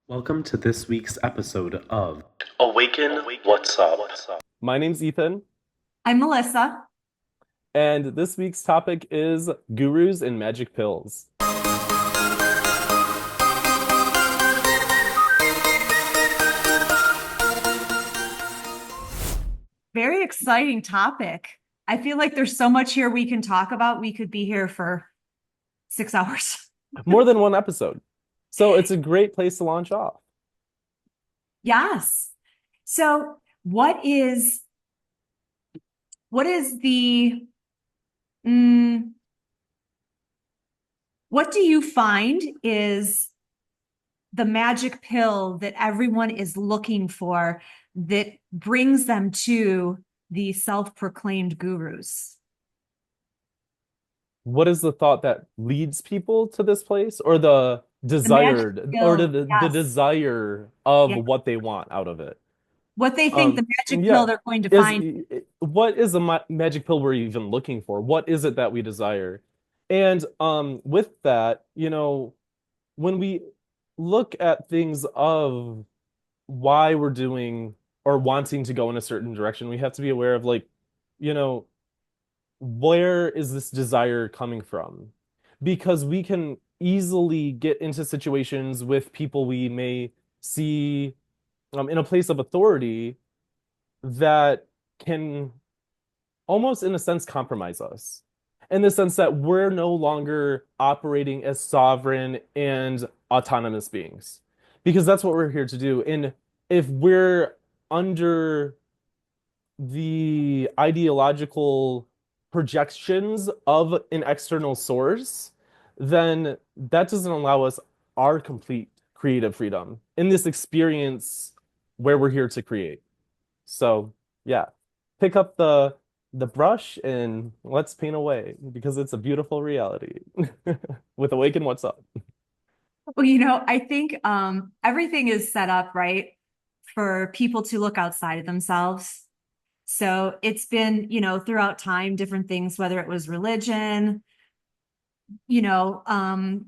Welcome to this week's episode of Awaken, What's Up? My name's Ethan, I'm Melissa. and this week's topic is gurus and magic pills. Very exciting topic. I feel like there's so much here we can talk about. We could be here for 6 hours. More than one episode. So it's a great place to launch off. Yes. So what is the mm, what do you find is the magic pill that everyone is looking for that brings them to the self-proclaimed gurus? What is the thought that leads people to this place, or the The magic desired, or pill, the yes. desire of Yeah. what they want out of it? What they think the magic pill Yeah. they're going to Is find. what is a magic pill we're even looking for? What is it that we desire? And with that, when we look at things of why we're doing or wanting to go in a certain direction, we have to be aware of, like, you know, where is this desire coming from? Because we can easily get into situations with people we may see in a place of authority that can almost, in a sense, compromise us, in the sense that we're no longer operating as sovereign and autonomous beings, because that's what we're here to do. And if we're under the ideological projections of an external source, then that doesn't allow us our complete creative freedom in this experience where we're here to create. So, yeah, pick up the brush and let's paint away, because it's a beautiful reality. With Awaken, what's up? Well, I think everything is set up right for people to look outside of themselves. So it's been, throughout time, different things, whether it was religion, you know, um,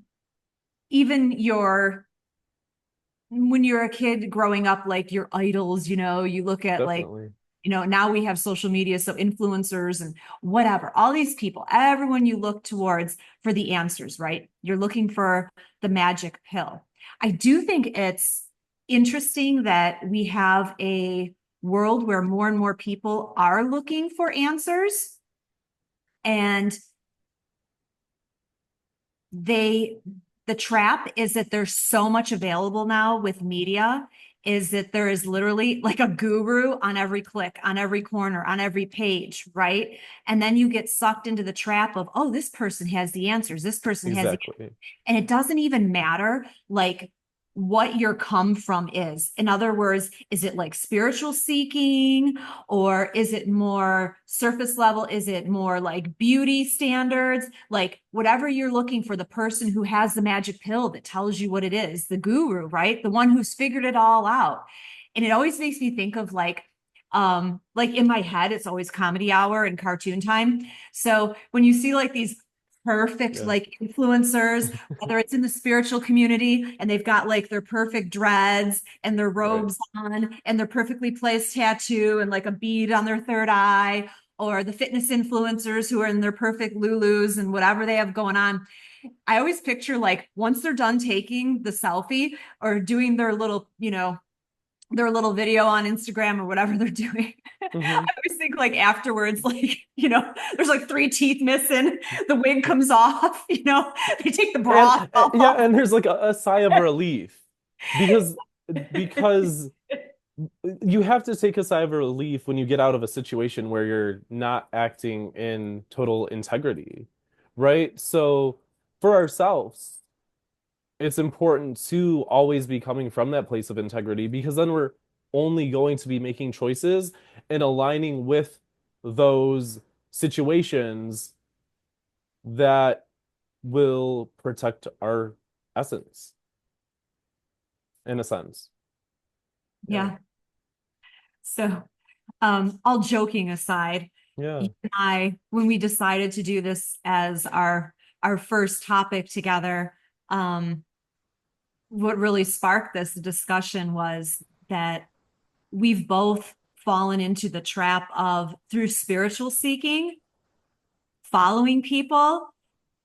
even when you're a kid growing up, like your idols, you look at like, Definitely. now we have social media, so influencers and whatever, all these people, everyone you look towards for the answers, right? You're looking for the magic pill. I do think it's interesting that we have a world where more and more people are looking for answers, and they the trap is that there's so much available now with media, is that there is literally like a guru on every click, on every corner, on every page, right? And then you get sucked into the trap of, oh, this person has the answers, this person has the, Exactly. and it doesn't even matter like what your come from is. In other words, is it like spiritual seeking, or is it more surface level? Is it more like beauty standards? Like whatever you're looking for, the person who has the magic pill that tells you what it is, the guru, right? The one who's figured it all out. And it always makes me think of like in my head, it's always comedy hour and cartoon time. So when you see like these perfect Yeah. like influencers, whether it's in the spiritual community and they've got like their perfect dreads and their Right. robes on and their perfectly placed tattoo and like a bead on their third eye, or the fitness influencers who are in their perfect Lulus and whatever they have going on. I always picture like once they're done taking the selfie or doing their little video on Instagram or whatever they're doing. I Hmm. always think like afterwards, like, there's like three teeth missing, the wig comes off, they take the bra Yeah, off. and there's like a sigh of relief, because because you have to take a sigh of relief when you get out of a situation where you're not acting in total integrity, right? So for ourselves, it's important to always be coming from that place of integrity, because then we're only going to be making choices and aligning with those situations that will protect our essence, in a sense. Yeah. Yeah. So, all joking aside, you Yeah. and I, when we decided to do this as our first topic together, um, what really sparked this discussion was that we've both fallen into the trap of, through spiritual seeking, following people,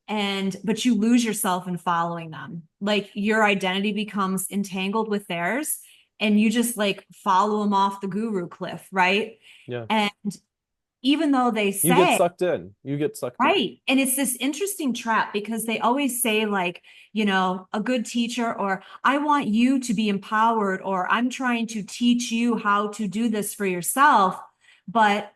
and but you lose yourself in following them. Like your identity becomes entangled with theirs, and you just like follow them off the guru cliff, right? Yeah. And even though they You get say, sucked in. You get sucked in. right. And it's this interesting trap because they always say, like, a good teacher, or I want you to be empowered, or I'm trying to teach you how to do this for yourself. But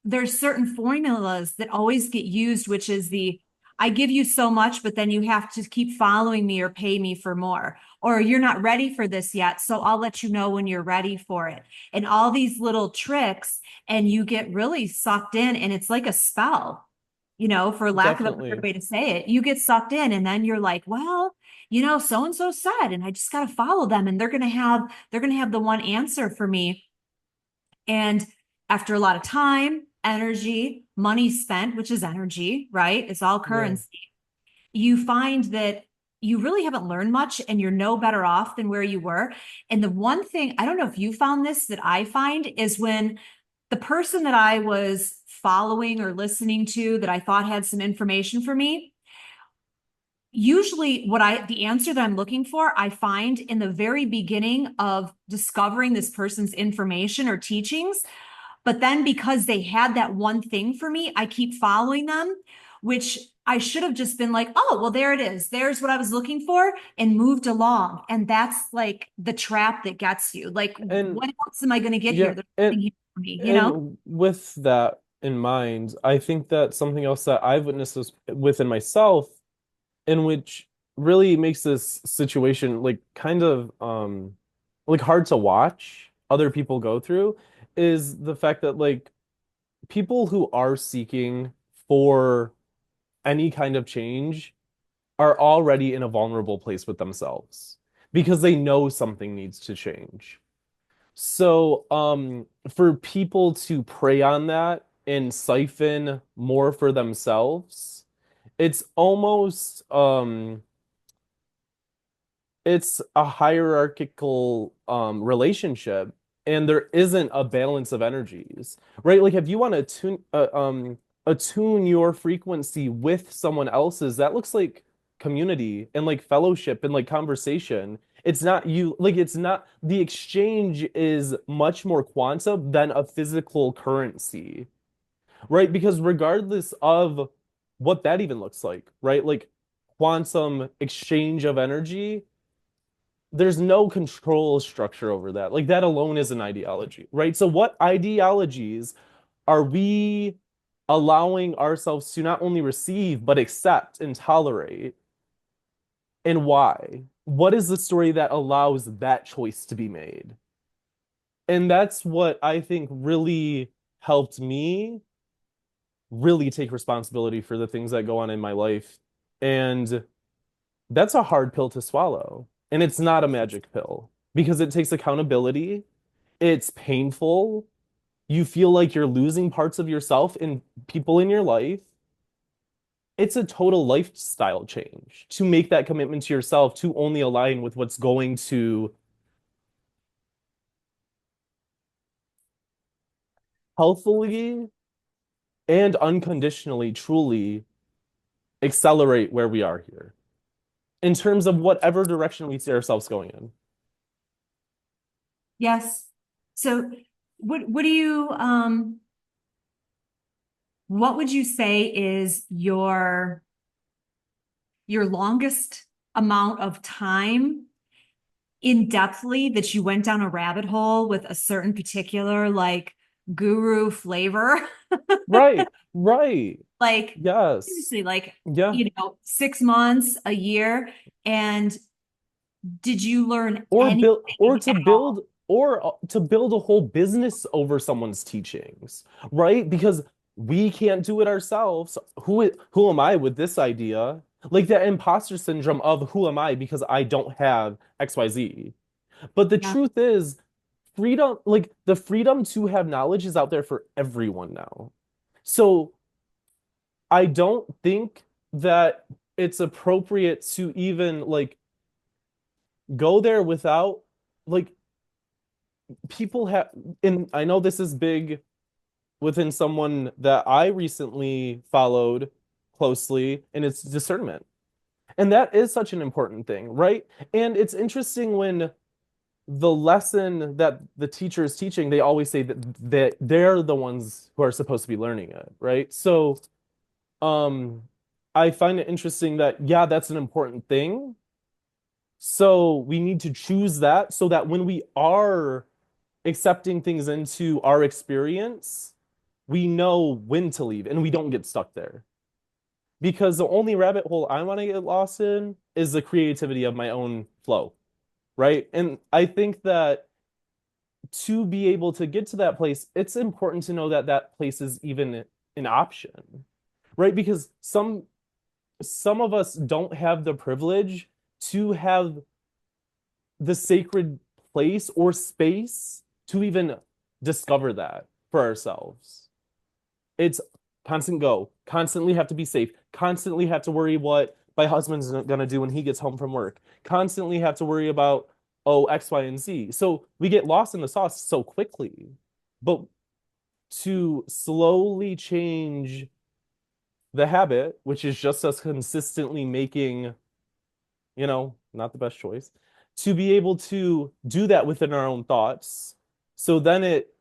there's certain formulas that always get used, which is the I give you so much, but then you have to keep following me or pay me for more. Or you're not ready for this yet, so I'll let you know when you're ready for it. And all these little tricks, and you get really sucked in, and it's like a spell, for lack of a better Definitely. way to say it. You get sucked in, and then you're like, well, so and so said, and I just got to follow them, and they're going to have the one answer for me. And after a lot of time, energy, money spent, which is energy, right? It's all Yeah. currency. You find that you really haven't learned much, and you're no better off than where you were. And the one thing, I don't know if you found this, that I find is when the person that I was following or listening to that I thought had some information for me, usually the answer that I'm looking for, I find in the very beginning of discovering this person's information or teachings. But then because they had that one thing for me, I keep following them, which I should have just been like, oh, well, there it is. There's what I was looking for, and moved along. And that's like the trap that gets you. Like, And what else am I going to get yeah, here? There's nothing here for me. and with that in mind, I think that something else that I've witnessed within myself, in which really makes this situation like kind of like hard to watch other people go through, is the fact that like people who are seeking for any kind of change are already in a vulnerable place with themselves because they know something needs to change. So, for people to prey on that and siphon more for themselves, it's almost it's a hierarchical relationship, and there isn't a balance of energies, right? Like if you want to attune your frequency with someone else's, that looks like community and like fellowship and like conversation. It's not you, like it's not, the exchange is much more quantum than a physical currency, right? Because regardless of what that even looks like, right? Like quantum exchange of energy, there's no control structure over that. Like that alone is an ideology, right? So what ideologies are we allowing ourselves to not only receive, but accept and tolerate? And why? What is the story that allows that choice to be made? And that's what I think really helped me really take responsibility for the things that go on in my life. And that's a hard pill to swallow. And it's not a magic pill because it takes accountability. It's painful. You feel like you're losing parts of yourself and people in your life. It's a total lifestyle change to make that commitment to yourself to only align with what's going to healthily and unconditionally, truly accelerate where we are here in terms of whatever direction we see ourselves going in. Yes. So what do you what would you say is your longest amount of time in depthly that you went down a rabbit hole with a certain particular like guru flavor? Right, right. Like Yes. seriously, like, Yeah. 6 months, a year. And did you learn Or anything build or to at all? build or to build a whole business over someone's teachings, right? Because we can't do it ourselves. Who am I with this idea? Like that imposter syndrome of who am I because I don't have XYZ. But the Yeah. truth is, freedom, like the freedom to have knowledge is out there for everyone now. So I don't think that it's appropriate to even like go there without, like, people have, and I know this is big within someone that I recently followed closely, and it's discernment. And that is such an important thing, right? And it's interesting when the lesson that the teacher is teaching, they always say that they're the ones who are supposed to be learning it, right? So, um, I find it interesting that, yeah, that's an important thing. So we need to choose that so that when we are accepting things into our experience, we know when to leave and we don't get stuck there. Because the only rabbit hole I want to get lost in is the creativity of my own flow, right? And I think that to be able to get to that place, it's important to know that that place is even an option, right? Because some of us don't have the privilege to have the sacred place or space to even discover that for ourselves. It's constant go, constantly have to be safe, constantly have to worry what my husband's gonna do when he gets home from work, constantly have to worry about, oh, X, Y, and Z. So we get lost in the sauce so quickly. But to slowly change the habit, which is just us consistently making, not the best choice, to be able to do that within our own thoughts. So then it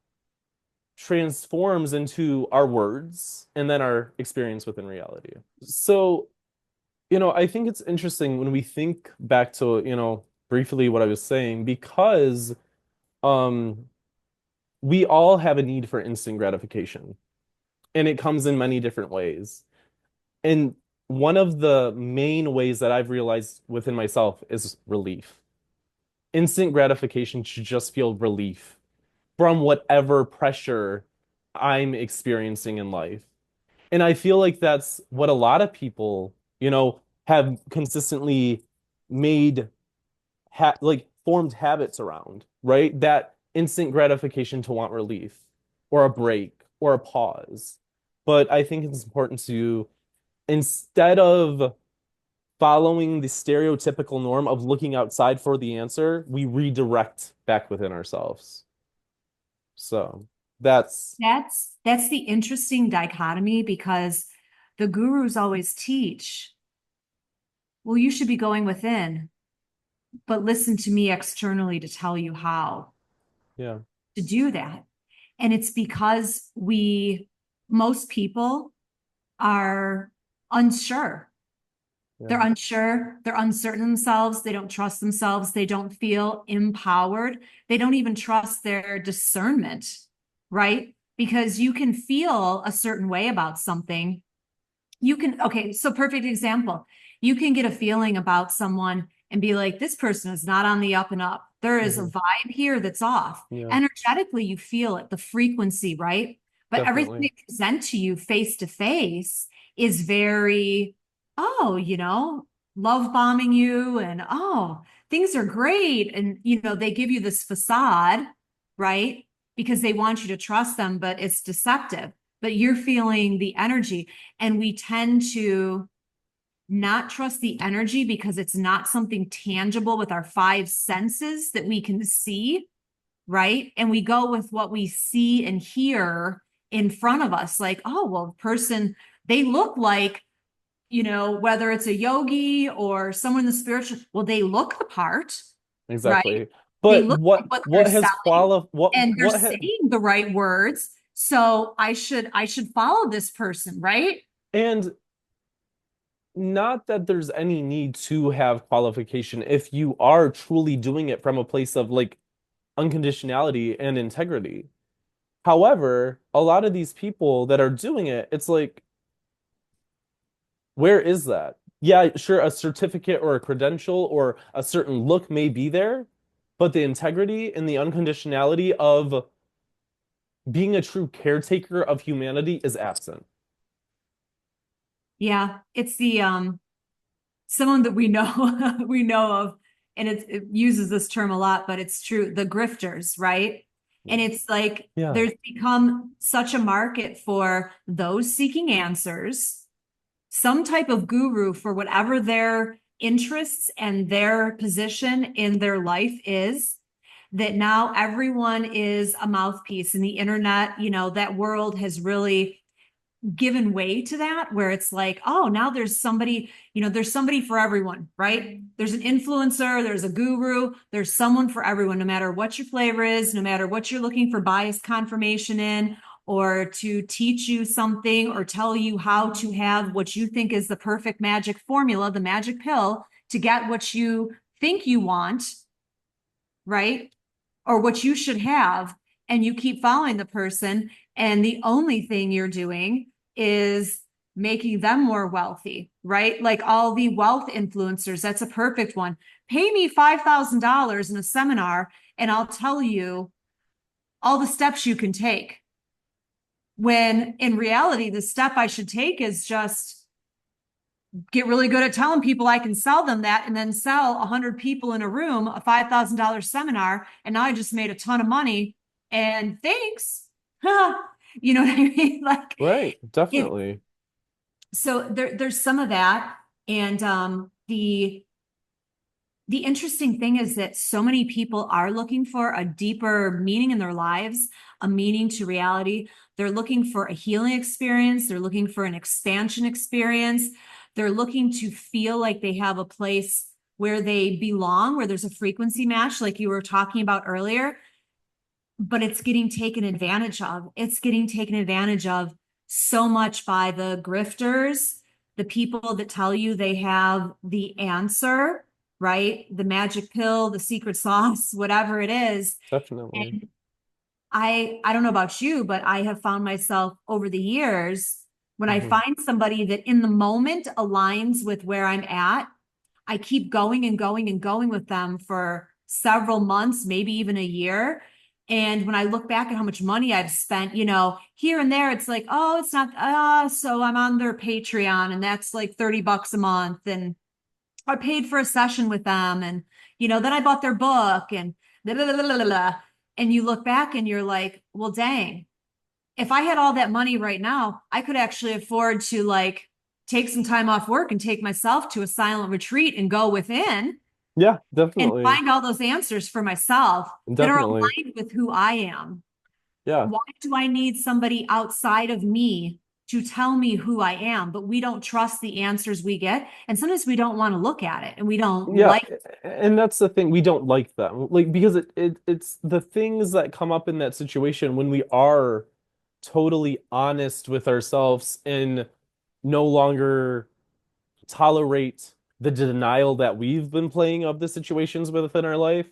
transforms into our words and then our experience within reality. So, I think it's interesting when we think back to, briefly what I was saying, because um we all have a need for instant gratification, and it comes in many different ways. And one of the main ways that I've realized within myself is relief. Instant gratification should just feel relief from whatever pressure I'm experiencing in life. And I feel like that's what a lot of people, have consistently made like formed habits around, right? That instant gratification to want relief or a break or a pause. But I think it's important to, instead of following the stereotypical norm of looking outside for the answer, we redirect back within ourselves. So that's, That's the interesting dichotomy, because the gurus always teach, well, you should be going within, but listen to me externally to tell you how yeah, to do that. And it's because most people are unsure. They're yeah, unsure, they're uncertain themselves, they don't trust themselves, they don't feel empowered, they don't even trust their discernment, right? Because you can feel a certain way about something. Okay, so perfect example. You can get a feeling about someone and be like, this person is not on the up and up. There is a mhm, vibe here that's off. yeah, Energetically, you feel it, the frequency, right? But everything definitely. they present to you face to face is very, oh, love bombing you, and oh, things are great. And, they give you this facade, right? Because they want you to trust them, but it's deceptive. But you're feeling the energy. And we tend to not trust the energy because it's not something tangible with our five senses that we can see, right? And we go with what we see and hear in front of us, like, oh, well, person, they look like, whether it's a yogi or someone in the spiritual, well, they look the part, right? Exactly. They But look like what they're what has selling, quali and they're what ha saying the right words. So I should follow this person, right? and not that there's any need to have qualification if you are truly doing it from a place of like unconditionality and integrity. However, a lot of these people that are doing it, it's like, where is that? Yeah, sure, a certificate or a credential or a certain look may be there, but the integrity and the unconditionality of being a true caretaker of humanity is absent. Yeah, it's the someone that we know we know of, and it uses this term a lot, but it's true, the grifters, right? And it's like Yeah. there's become such a market for those seeking answers, some type of guru for whatever their interests and their position in their life is, that now everyone is a mouthpiece, and the internet, that world has really given way to that, where it's like, oh, now there's somebody for everyone, right? There's an influencer, there's a guru, there's someone for everyone, no matter what your flavor is, no matter what you're looking for bias confirmation in, or to teach you something or tell you how to have what you think is the perfect magic formula, the magic pill to get what you think you want, right? Or what you should have. And you keep following the person, and the only thing you're doing is making them more wealthy, right? Like all the wealth influencers, that's a perfect one. Pay me $5,000 in a seminar and I'll tell you all the steps you can take. When in reality, the step I should take is just get really good at telling people I can sell them that, and then sell 100 people in a room a $5,000 seminar. And now I just made a ton of money, and thanks. You know what I mean? Like, Right, definitely. so there's some of that. And the interesting thing is that so many people are looking for a deeper meaning in their lives, a meaning to reality. They're looking for a healing experience. They're looking for an expansion experience. They're looking to feel like they have a place where they belong, where there's a frequency match, like you were talking about earlier. But it's getting taken advantage of. It's getting taken advantage of so much by the grifters, the people that tell you they have the answer, right? The magic pill, the secret sauce, whatever it is. Definitely. And I don't know about you, but I have found myself over the years, when I find somebody that in the moment aligns with where I'm at, I keep going and going and going with them for several months, maybe even a year. And when I look back at how much money I've spent, here and there, it's like, oh, it's not, so I'm on their Patreon, and that's like $30 a month. And I paid for a session with them, and, then I bought their book, and blah, blah, blah, blah, blah, blah. And you look back and you're like, well, dang, if I had all that money right now, I could actually afford to like take some time off work and take myself to a silent retreat and go within Yeah, and definitely. find all those answers for myself that are Definitely. aligned with who I am. Yeah. Why do I need somebody outside of me to tell me who I am? But we don't trust the answers we get. And sometimes we don't want to look at it, and we don't Yeah, like. and that's the thing. We don't like them. Like because it's the things that come up in that situation when we are totally honest with ourselves and no longer tolerate the denial that we've been playing of the situations within our life.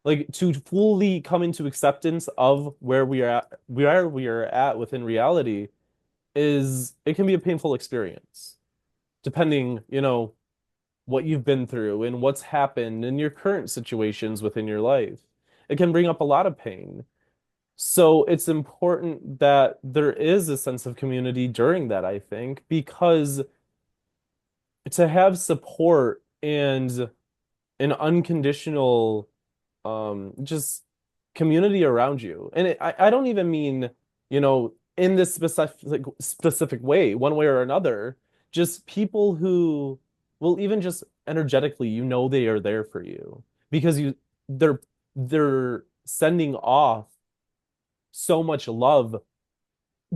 Like to fully come into acceptance of where we are at within reality is it can be a painful experience, depending, what you've been through and what's happened in your current situations within your life. It can bring up a lot of pain. So it's important that there is a sense of community during that, I think, because to have support and an unconditional just community around you. And I don't even mean, in this specific way, one way or another, just people who will even just energetically, they are there for you because they're they're sending off so much love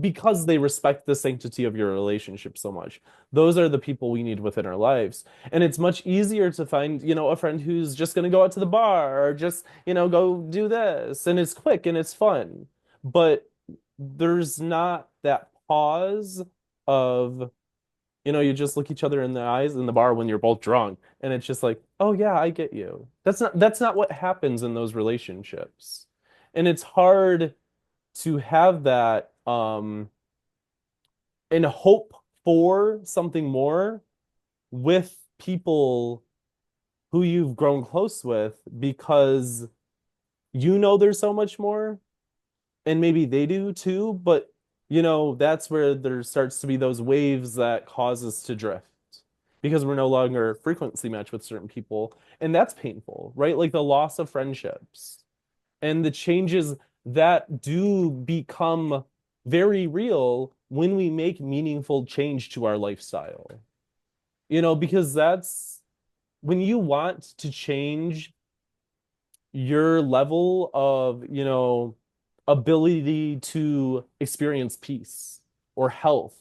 because they respect the sanctity of your relationship so much. Those are the people we need within our lives. And it's much easier to find, a friend who's just going to go out to the bar or just, go do this. And it's quick and it's fun. But there's not that pause of, you just look each other in the eyes in the bar when you're both drunk. And it's just like, oh yeah, I get you. That's not what happens in those relationships. And it's hard to have that and hope for something more with people who you've grown close with because there's so much more and maybe they do too, but that's where there starts to be those waves that cause us to drift because we're no longer frequency matched with certain people, and that's painful, right? Like the loss of friendships and the changes that do become very real when we make meaningful change to our lifestyle. Because when you want to change your level of, ability to experience peace or health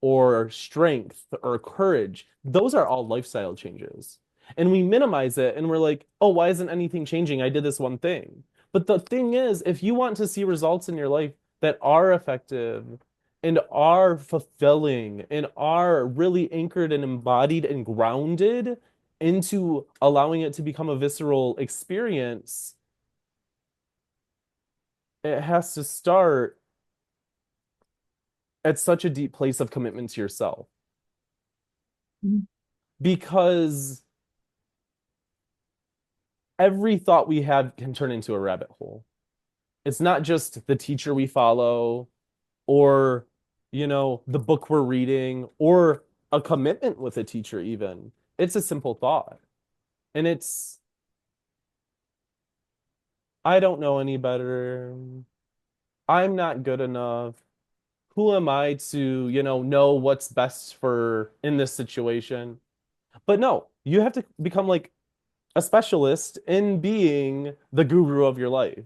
or strength or courage, those are all lifestyle changes. And we minimize it and we're like, oh, why isn't anything changing? I did this one thing. But the thing is, if you want to see results in your life that are effective and are fulfilling and are really anchored and embodied and grounded into allowing it to become a visceral experience, it has to start at such a deep place of commitment to yourself. Mhm. Because every thought we have can turn into a rabbit hole. It's not just the teacher we follow or, the book we're reading or a commitment with a teacher, even. It's a simple thought. And it's, I don't know any better. I'm not good enough. Who am I to, know what's best for in this situation? But no, you have to become like a specialist in being the guru of your life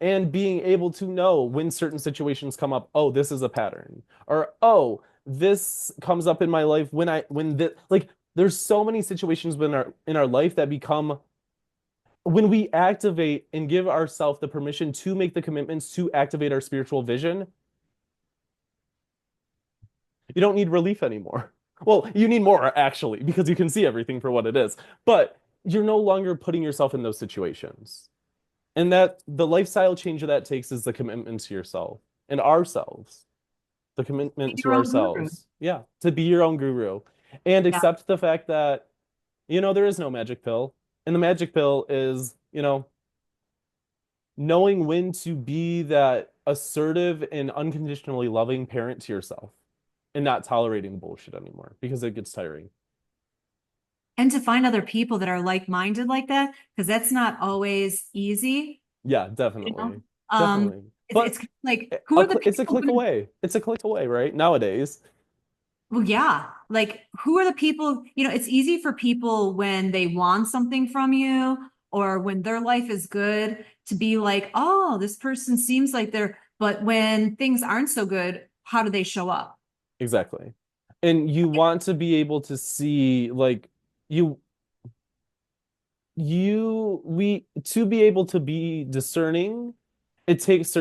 and being able to know when certain situations come up. Oh, this is a pattern. Or, oh, this comes up in my life when this, like, there's so many situations in our life that become when we activate and give ourselves the permission to make the commitments to activate our spiritual vision, you don't need relief anymore. Well, you need more actually, because you can see everything for what it is. But you're no longer putting yourself in those situations. And that the lifestyle change that takes is the commitment to yourself and ourselves, the commitment to Your own guru. ourselves. Yeah, to be your own guru and Yeah. accept the fact that, there is no magic pill. And the magic pill is, knowing when to be that assertive and unconditionally loving parent to yourself and not tolerating bullshit anymore because it gets tiring. And to find other people that are like-minded like that, because that's not always easy, Yeah, you know? definitely. Um, Definitely. it's But kind of like, who are the it's a people click away. It's a click away, right? Nowadays. well, yeah, like who are the people, it's easy for people when they want something from you or when their life is good to be like, oh, this person seems like but when things aren't so good, how do they show up? Exactly. And you want to be able to see like you we to be able to be discerning, it takes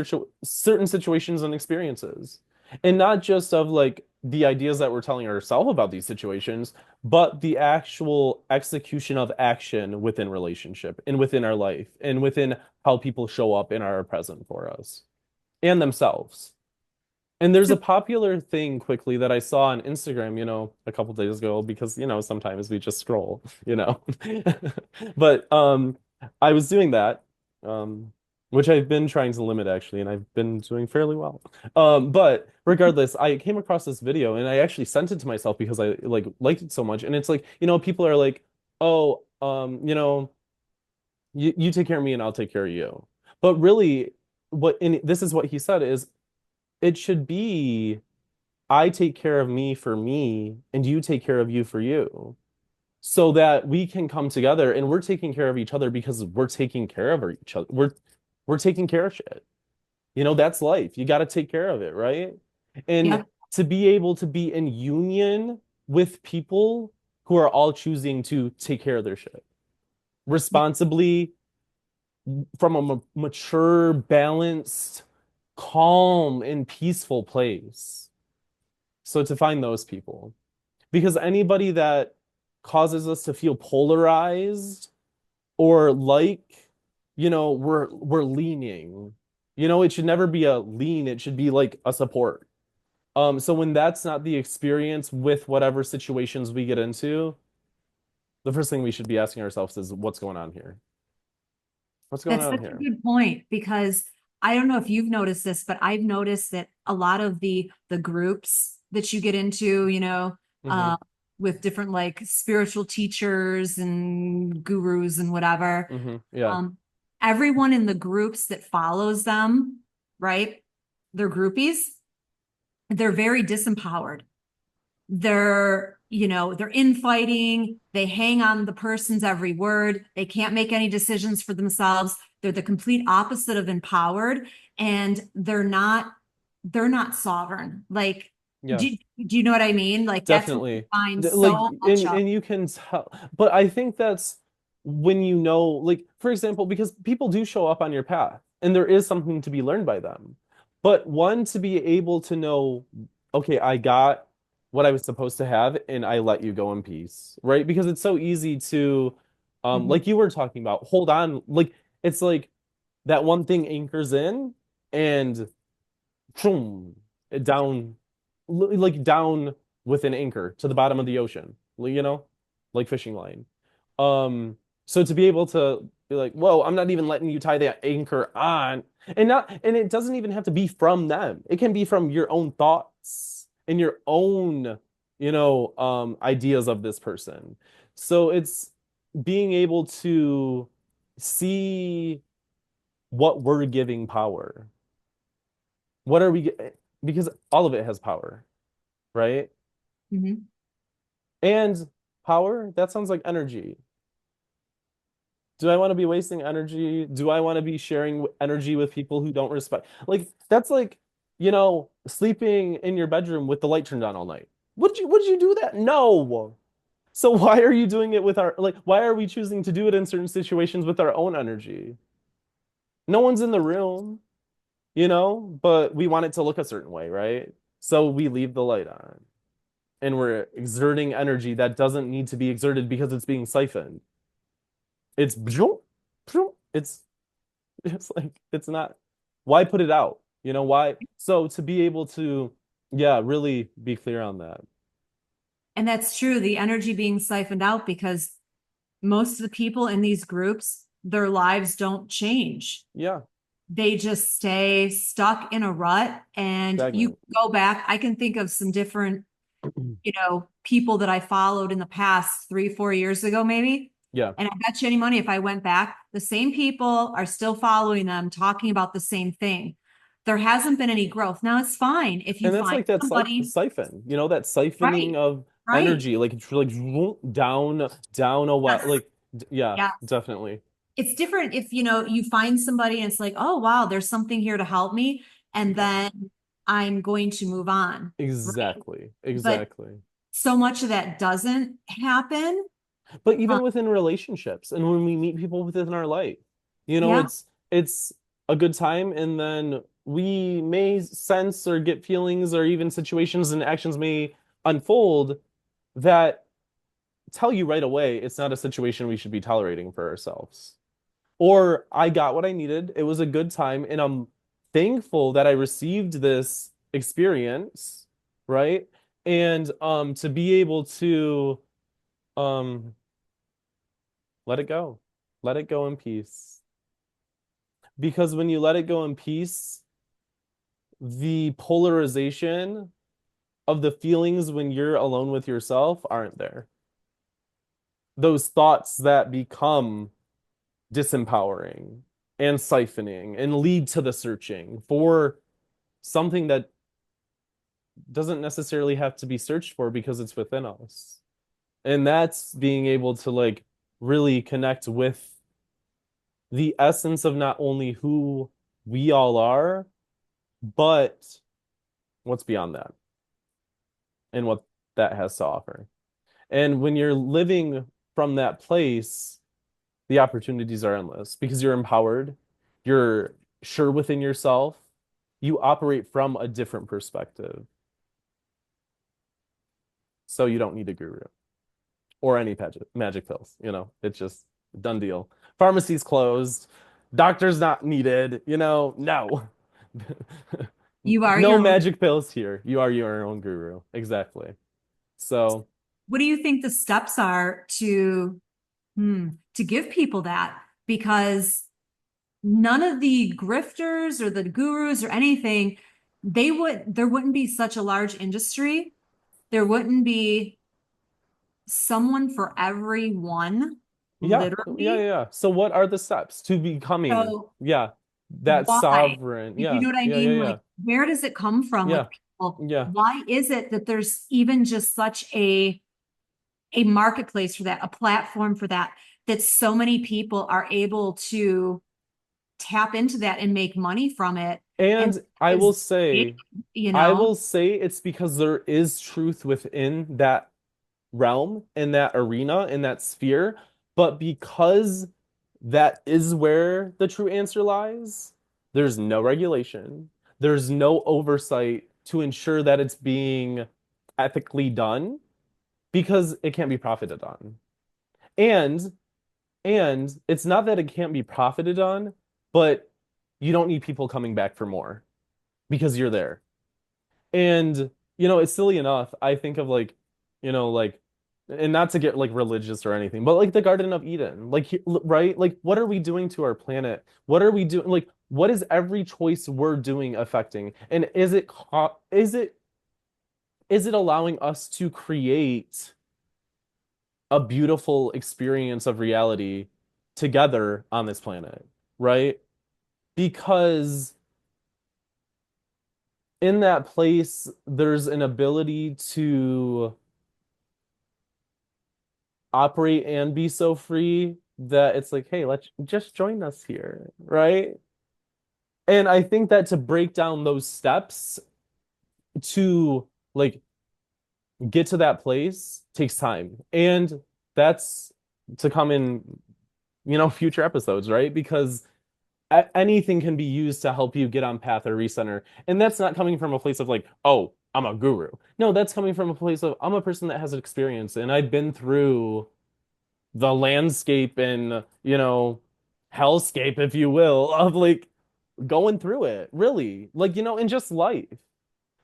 certain situations and experiences. And not just of like the ideas that we're telling ourselves about these situations, but the actual execution of action within relationship and within our life and within how people show up and are present for us and themselves. And there's a popular thing quickly that I saw on Instagram, a couple days ago because, sometimes we just scroll. But I was doing that, um which I've been trying to limit actually, and I've been doing fairly well. But regardless, I came across this video and I actually sent it to myself because I like liked it so much. And it's like, people are like, "Oh, you take care of me and I'll take care of you." But really, this is what he said is it should be I take care of me for me and you take care of you for you so that we can come together and we're taking care of each other because we're taking care of each other. We're taking care of shit. That's life. You got to take care of it, right? And Yeah. to be able to be in union with people who are all choosing to take care of their shit responsibly from a mature, balanced, calm, and peaceful place. So to find those people, because anybody that causes us to feel polarized or like, we're leaning, it should never be a lean. It should be like a support. So when that's not the experience with whatever situations we get into, the first thing we should be asking ourselves is what's going on here? What's going That's on such a here? good point because I don't know if you've noticed this, but I've noticed that a lot of the groups that you get into, Hmm. with different like spiritual teachers and gurus and whatever, Yeah. um, everyone in the groups that follows them, right? They're groupies. They're very disempowered. They're, they're infighting, they hang on the person's every word, they can't make any decisions for themselves. They're the complete opposite of empowered, and they're not sovereign. Like, Yeah. do you know what I mean? Like, that's what we Definitely. find Like, so much and of. and you can tell, but I think that's when you know, like, for example, because people do show up on your path and there is something to be learned by them. But one, to be able to know, okay, I got what I was supposed to have and I let you go in peace, right? Because it's so easy to, Mhm. like you were talking about, hold on, like it's like that one thing anchors in and boom, down, like down with an anchor to the bottom of the ocean, like fishing line. So to be able to be like, whoa, I'm not even letting you tie that anchor on, and it doesn't even have to be from them. It can be from your own thoughts and your own, ideas of this person. So it's being able to see what we're giving power. What are we, because all of it has power, right? Mhm. And power, that sounds like energy. Do I want to be wasting energy? Do I want to be sharing energy with people who don't respect? Like, that's like, sleeping in your bedroom with the light turned on all night. Would you do that? No. So why are you doing it with why are we choosing to do it in certain situations with our own energy? No one's in the room, but we want it to look a certain way, right? So we leave the light on and we're exerting energy that doesn't need to be exerted because it's being siphoned. It's it's it's like it's not, why put it out? Why? So to be able to, yeah, really be clear on that. And that's true, the energy being siphoned out, because most of the people in these groups, their lives don't change. Yeah, They just stay stuck in a rut. And you stagnant. go back, I can think of some different, people that I followed in the past 3, 4 years ago, maybe. Yeah. And I bet you any money, if I went back, the same people are still following them, talking about the same thing. There hasn't been any growth. Now it's fine if you And that's find like that somebody, siphon, that siphoning right, of right. energy, like it's like down a well, Yes. like yeah, Yeah. definitely. It's different if you find somebody and it's like, oh wow, there's something here to help me, and then I'm going to move on, right? Exactly. But Exactly. so much of that doesn't happen. But Uh, even within relationships and when we meet people within our life, yeah. it's a good time and then we may sense or get feelings or even situations and actions may unfold that tell you right away it's not a situation we should be tolerating for ourselves. Or I got what I needed. It was a good time and I'm thankful that I received this experience, right? And to be able to um let it go. Let it go in peace. Because when you let it go in peace, the polarization of the feelings when you're alone with yourself aren't there. Those thoughts that become disempowering and siphoning and lead to the searching for something that doesn't necessarily have to be searched for because it's within us. And that's being able to like really connect with the essence of not only who we all are, but what's beyond that and what that has to offer. And when you're living from that place, the opportunities are endless because you're empowered, you're sure within yourself, you operate from a different perspective. So you don't need a guru or any magic pills, it's just a done deal. Pharmacy's closed, doctor's not needed, no. You are No your own. magic pills here. You are your own guru. Exactly. So, What do you think the steps are to give people that? Because none of the grifters or the gurus or anything, there wouldn't be such a large industry. There wouldn't be someone for everyone, yeah, yeah, literally. yeah. So what are the steps to becoming, So yeah, that why? sovereign? You Yeah, know what I yeah, yeah, mean? yeah, Like, where does it come from with yeah, people? yeah. Why is it that there's even just such a a marketplace for that, a platform for that, that so many people are able to tap into that and make money from it. And I will Is say, you know, it's because there is truth within that realm, in that arena, in that sphere. But because that is where the true answer lies, there's no regulation, there's no oversight to ensure that it's being ethically done because it can't be profited on. And it's not that it can't be profited on, but you don't need people coming back for more because you're there. And it's silly enough. I think of like, like, and not to get like religious or anything, but like the Garden of Eden, like, right? Like, what are we doing to our planet? What are we doing? Like, what is every choice we're doing affecting? And is it allowing us to create a beautiful experience of reality together on this planet, right? Because in that place, there's an ability to operate and be so free that it's like, hey, let's just join us here, right? And I think that to break down those steps to like get to that place takes time. And that's to come in, future episodes, right? Because anything can be used to help you get on path or recenter. And that's not coming from a place of like, oh, I'm a guru. No, that's coming from a place of I'm a person that has experience and I've been through the landscape and, hellscape, if you will, of like going through it, really. Like, in just life.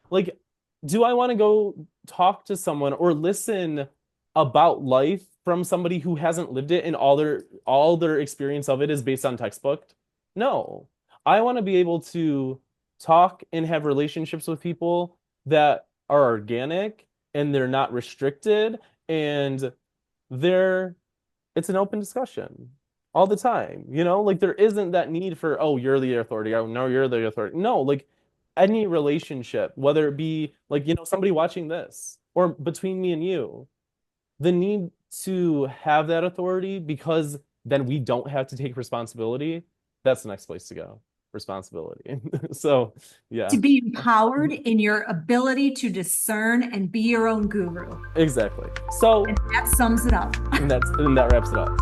Like, do I want to go talk to someone or listen about life from somebody who hasn't lived it and all their experience of it is based on textbook? No. I want to be able to talk and have relationships with people that are organic and they're not restricted and they're it's an open discussion all the time, like there isn't that need for, oh, you're the authority. Oh, no, you're the authority. No, like any relationship, whether it be like, somebody watching this or between me and you, the need to have that authority because then we don't have to take responsibility. That's the next place to go. Responsibility. So, yeah. to be empowered in your ability to discern and be your own guru. Exactly. So, And that sums it up. and that wraps it up.